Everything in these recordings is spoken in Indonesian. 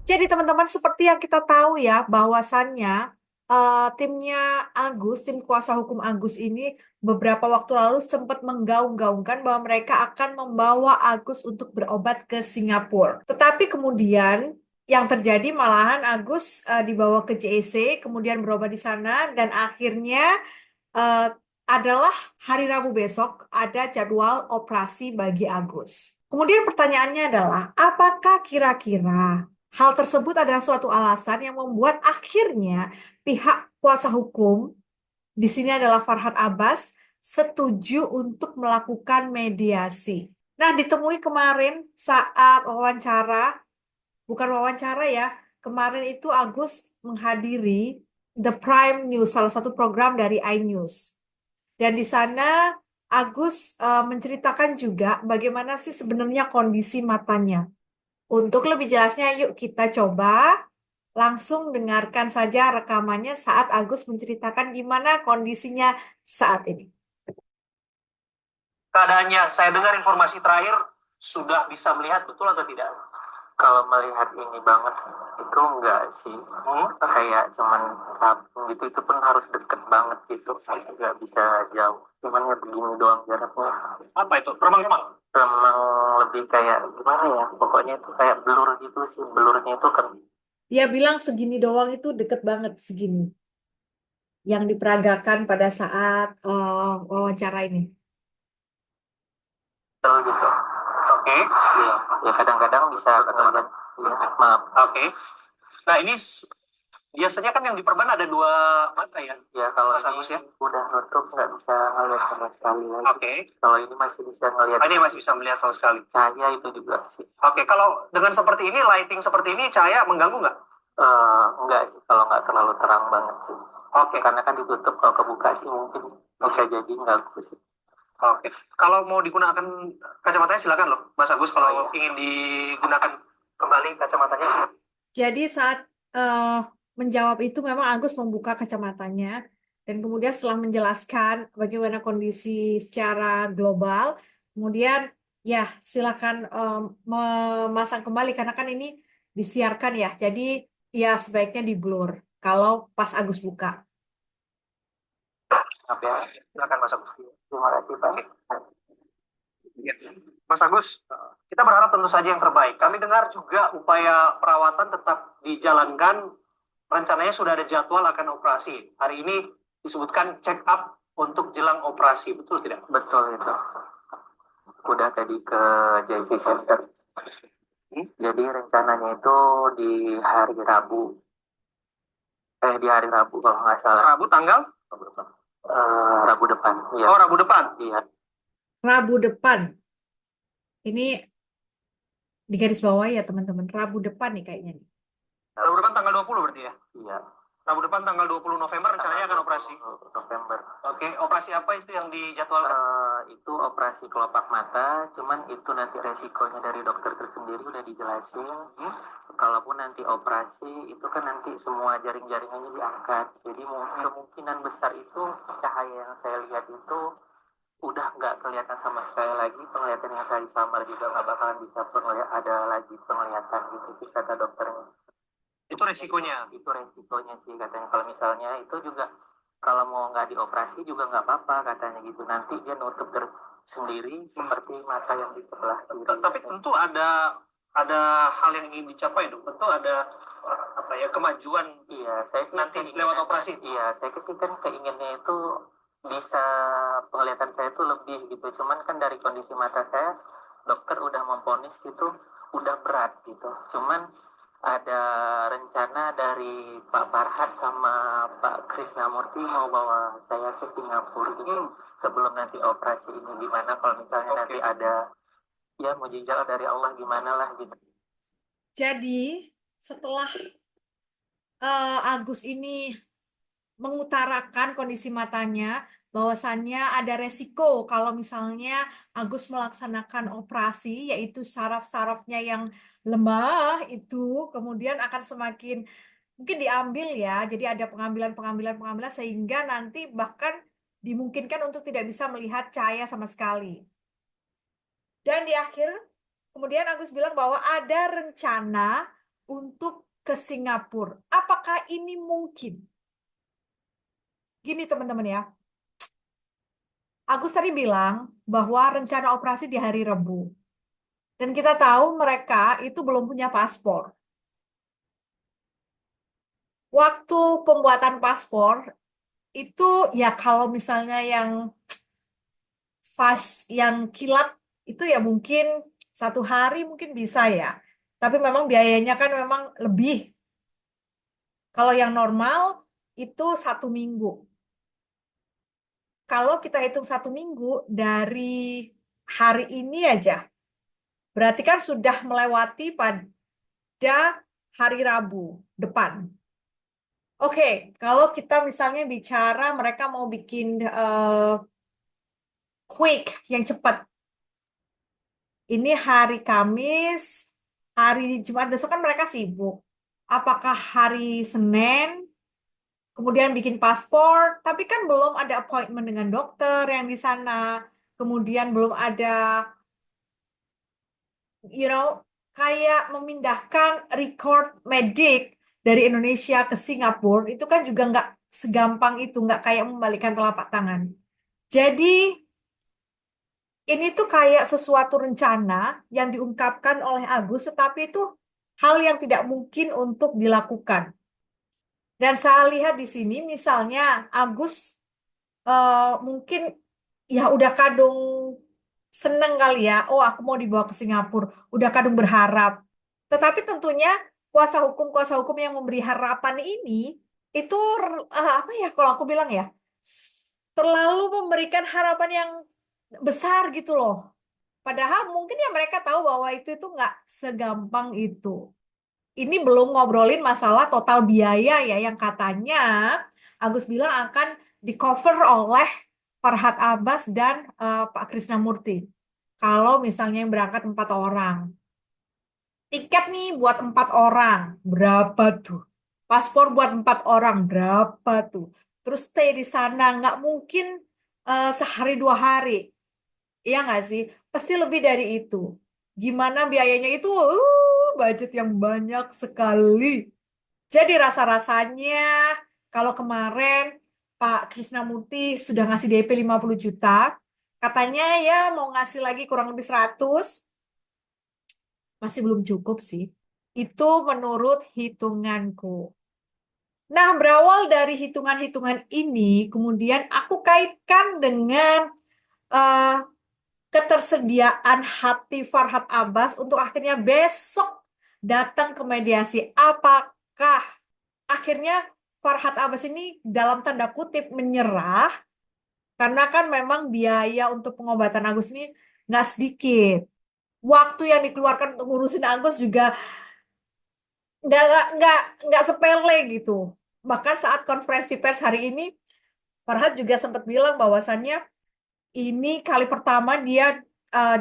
Jadi teman-teman seperti yang kita tahu ya bahwasannya timnya Agus, tim kuasa hukum Agus ini beberapa waktu lalu sempat menggaung-gaungkan bahwa mereka akan membawa Agus untuk berobat ke Singapura. Tetapi kemudian yang terjadi malahan Agus dibawa ke JEC, kemudian berobat di sana dan akhirnya eh, adalah hari Rabu besok ada jadwal operasi bagi Agus. Kemudian pertanyaannya adalah, apakah kira-kira hal tersebut adalah suatu alasan yang membuat akhirnya pihak kuasa hukum, di sini adalah Farhad Abbas, setuju untuk melakukan mediasi. Nah, ditemui kemarin saat wawancara, bukan wawancara ya, kemarin itu Agus menghadiri The Prime News, salah satu program dari iNews. Dan di sana Agus menceritakan juga bagaimana sih sebenarnya kondisi matanya. Untuk lebih jelasnya, yuk kita coba langsung dengarkan saja rekamannya saat Agus menceritakan gimana kondisinya saat ini. Keadaannya, saya dengar informasi terakhir sudah bisa melihat, betul atau tidak? Kalau melihat ini banget itu enggak sih. Kayak cuman kampung gitu, itu pun harus deket banget gitu, nggak bisa jauh, cuman ya begini doang jaraknya. Apa itu? Remang-remang? Emang lebih kayak gimana ya, pokoknya itu kayak blur gitu sih, blurnya itu kan. Dia bilang segini doang itu deket banget segini. Yang diperagakan pada saat wawancara ini. Gitu. Oke. Ya, ya kadang-kadang bisa ngeliat. Ya, maaf. Oke. Nah, ini biasanya kan yang diperban ada dua mata ya? Ya kalau Mas ini Agus ya? udah nutup nggak bisa ngeliat sama sekali lagi. Oke. Kalau ini masih bisa ngeliat. Ini masih bisa melihat sama sekali. Cahaya itu juga sih. Oke, kalau dengan seperti ini, lighting seperti ini, cahaya mengganggu nggak? Enggak sih, kalau nggak terlalu terang banget sih. Oke. Karena kan ditutup, kalau kebuka sih mungkin bisa jadi nggak sih. Oke. Kalau mau digunakan kacamatanya silakan loh, Mas Agus. Kalau ingin digunakan kembali kacamatanya. Jadi saat menjawab itu memang Agus membuka kacamatanya dan kemudian setelah menjelaskan bagaimana kondisi secara global, kemudian ya silakan memasang kembali karena kan ini disiarkan ya. Jadi ya sebaiknya di blur kalau pas Agus buka. Oke, silakan Mas Agus. Terima kasih Pak. Ya. Mas Agus, kita berharap tentu saja yang terbaik. Kami dengar juga upaya perawatan tetap dijalankan. Rencananya sudah ada jadwal akan operasi. Hari ini disebutkan check up untuk jelang operasi. Betul tidak? Betul itu. Udah tadi ke JC Center. Jadi rencananya itu di hari Rabu. Di hari Rabu kalau nggak salah. Rabu tanggal? Rabu depan. Iya. Oh, Rabu depan. Iya. Rabu depan. Ini di garis bawah ya teman-teman. Rabu depan nih kayaknya nih. Rabu depan tanggal 20 berarti ya? Iya. Rabu depan tanggal 20 November rencananya akan operasi. November. Oke, operasi apa itu yang dijadwalkan? Itu operasi kelopak mata, cuman itu nanti resikonya dari dokter tersendiri udah dijelasin. Kalaupun nanti operasi, itu kan nanti semua jaring-jaringannya diangkat. Jadi kemungkinan besar itu cahaya yang saya lihat itu udah nggak kelihatan sama sekali lagi. Penglihatan yang saya samar juga nggak bakalan bisa ada lagi penglihatan gitu sih kata dokternya. Itu resikonya. Itu resikonya sih katanya. Kalau misalnya itu juga kalau mau nggak dioperasi juga nggak apa-apa katanya gitu. Nanti dia nutup sendiri seperti mata yang di sebelah kiri. Tapi tentu ada hal yang ingin dicapai dong. Tentu ada apa ya kemajuan. Iya, saya sih nanti lewat operasi. Iya, saya sih kan keinginannya itu bisa penglihatan saya itu lebih gitu. Cuman kan dari kondisi mata saya dokter udah memvonis gitu udah berat gitu. Cuman ada rencana dari Pak Farhad sama Pak Krisnamurti mau bawa saya ke Singapura gitu sebelum nanti operasi ini, gimana kalau misalnya nanti ada ya mujizat dari Allah gimana lah gitu. Jadi setelah Agus ini mengutarakan kondisi matanya, bahwasannya ada resiko kalau misalnya Agus melaksanakan operasi, yaitu saraf-sarafnya yang lemah itu kemudian akan semakin mungkin diambil ya. Jadi ada pengambilan sehingga nanti bahkan dimungkinkan untuk tidak bisa melihat cahaya sama sekali. Dan di akhir, kemudian Agus bilang bahwa ada rencana untuk ke Singapura. Apakah ini mungkin? Gini teman-teman ya, Agus tadi bilang bahwa rencana operasi di hari Rabu. Dan kita tahu mereka itu belum punya paspor. Waktu pembuatan paspor itu ya kalau misalnya yang yang kilat itu ya mungkin 1 hari mungkin bisa ya. Tapi memang biayanya kan memang lebih. Kalau yang normal itu 1 minggu. Kalau kita hitung 1 minggu dari hari ini aja, berarti kan sudah melewati pada hari Rabu depan. Oke, kalau kita misalnya bicara mereka mau bikin quick, yang cepat. Ini hari Kamis, hari Jumat besok kan mereka sibuk. Apakah hari Senin, kemudian bikin paspor, tapi kan belum ada appointment dengan dokter yang di sana. Kemudian belum ada, you know, kayak memindahkan record medik dari Indonesia ke Singapura, itu kan juga nggak segampang itu, nggak kayak membalikkan telapak tangan. Jadi ini tuh kayak sesuatu rencana yang diungkapkan oleh Agus, tetapi itu hal yang tidak mungkin untuk dilakukan. Dan saya lihat di sini, misalnya Agus mungkin ya udah kadung seneng kali ya, oh aku mau dibawa ke Singapura, udah kadung berharap. Tetapi tentunya kuasa hukum yang memberi harapan ini itu apa ya kalau aku bilang ya, terlalu memberikan harapan yang besar gitu loh. Padahal mungkin ya mereka tahu bahwa itu nggak segampang itu. Ini belum ngobrolin masalah total biaya ya yang katanya Agus bilang akan di cover oleh Farhad Abbas dan Pak Krisnamurti. Kalau misalnya yang berangkat 4 orang. Tiket nih buat 4 orang, berapa tuh? Paspor buat 4 orang, berapa tuh? Terus stay di sana, nggak mungkin sehari 2 hari. Iya nggak sih? Pasti lebih dari itu. Gimana biayanya itu? Budget yang banyak sekali. Jadi rasa-rasanya kalau kemarin Pak Krisnamurti sudah ngasih DP 50 juta, katanya ya mau ngasih lagi kurang lebih 100, masih belum cukup sih. Itu menurut hitunganku. Nah, berawal dari hitungan-hitungan ini, kemudian aku kaitkan dengan eh, ketersediaan hati Farhad Abbas untuk akhirnya besok datang ke mediasi. Apakah akhirnya Farhad Abbas ini dalam tanda kutip menyerah karena kan memang biaya untuk pengobatan Agus ini nggak sedikit. Waktu yang dikeluarkan untuk ngurusin Agus juga nggak nggak nggak sepele gitu. Bahkan saat konferensi pers hari ini, Farhad juga sempat bilang bahwasannya ini kali pertama dia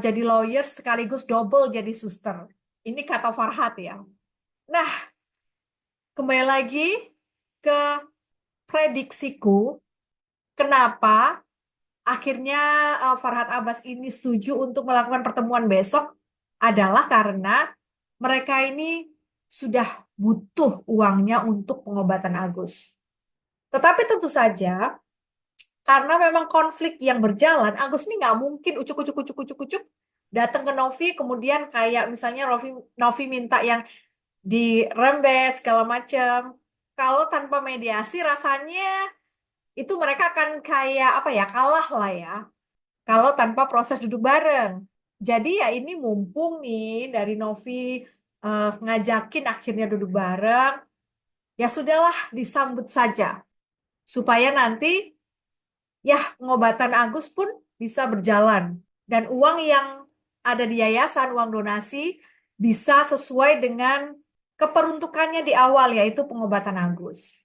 jadi lawyer sekaligus double jadi suster. Ini kata Farhad ya. Nah, kembali lagi ke prediksiku, kenapa akhirnya Farhad Abbas ini setuju untuk melakukan pertemuan besok adalah karena mereka ini sudah butuh uangnya untuk pengobatan Agus. Tetapi tentu saja, karena memang konflik yang berjalan, Agus ini nggak mungkin ucuk-ucuk datang ke Novi, kemudian kayak misalnya Novi minta yang dirembes segala macam. Kalau tanpa mediasi rasanya itu mereka akan kayak apa ya, kalah lah ya. Kalau tanpa proses duduk bareng. Jadi ya ini mumpung nih dari Novi ngajakin akhirnya duduk bareng, ya sudahlah disambut saja. Supaya nanti ya pengobatan Agus pun bisa berjalan. Dan uang yang ada di yayasan, uang donasi, bisa sesuai dengan keperuntukannya di awal, yaitu pengobatan Agus.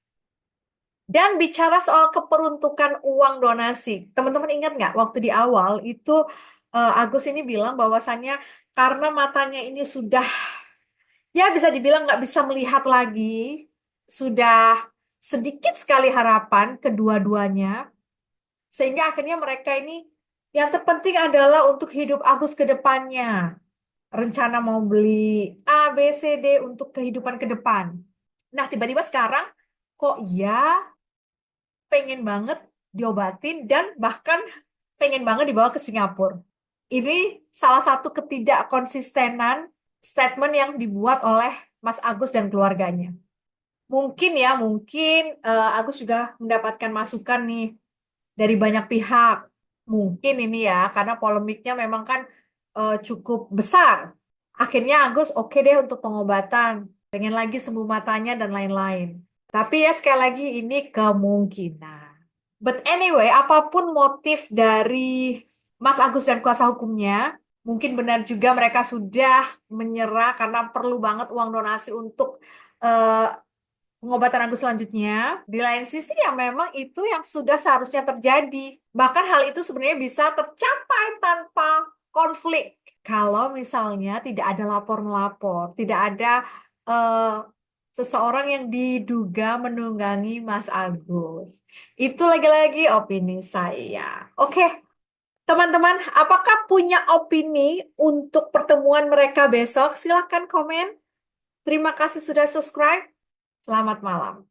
Dan bicara soal keperuntukan uang donasi, teman-teman ingat nggak waktu di awal itu Agus ini bilang bahwasannya karena matanya ini sudah, ya bisa dibilang nggak bisa melihat lagi, sudah sedikit sekali harapan kedua-duanya, sehingga akhirnya mereka ini yang terpenting adalah untuk hidup Agus ke depannya. rencana mau beli A, B, C, D untuk kehidupan ke depan. Nah, tiba-tiba sekarang kok ya pengen banget diobatin dan bahkan pengen banget dibawa ke Singapura. Ini salah satu ketidakkonsistenan statement yang dibuat oleh Mas Agus dan keluarganya. Mungkin ya, mungkin Agus juga mendapatkan masukan nih dari banyak pihak. Mungkin ini ya, karena polemiknya memang kan cukup besar. Akhirnya Agus oke deh untuk pengobatan. Pengen lagi sembuh matanya dan lain-lain. Tapi ya sekali lagi ini kemungkinan. But anyway, apapun motif dari Mas Agus dan kuasa hukumnya, mungkin benar juga mereka sudah menyerah karena perlu banget uang donasi untuk eh, pengobatan Agus selanjutnya. Di lain sisi ya memang itu yang sudah seharusnya terjadi. Bahkan hal itu sebenarnya bisa tercapai tanpa konflik. Kalau misalnya tidak ada lapor-melapor, tidak ada eh, seseorang yang diduga menunggangi Mas Agus. Itu lagi-lagi opini saya. Oke, teman-teman, apakah punya opini untuk pertemuan mereka besok? Silahkan komen. Terima kasih sudah subscribe. Selamat malam.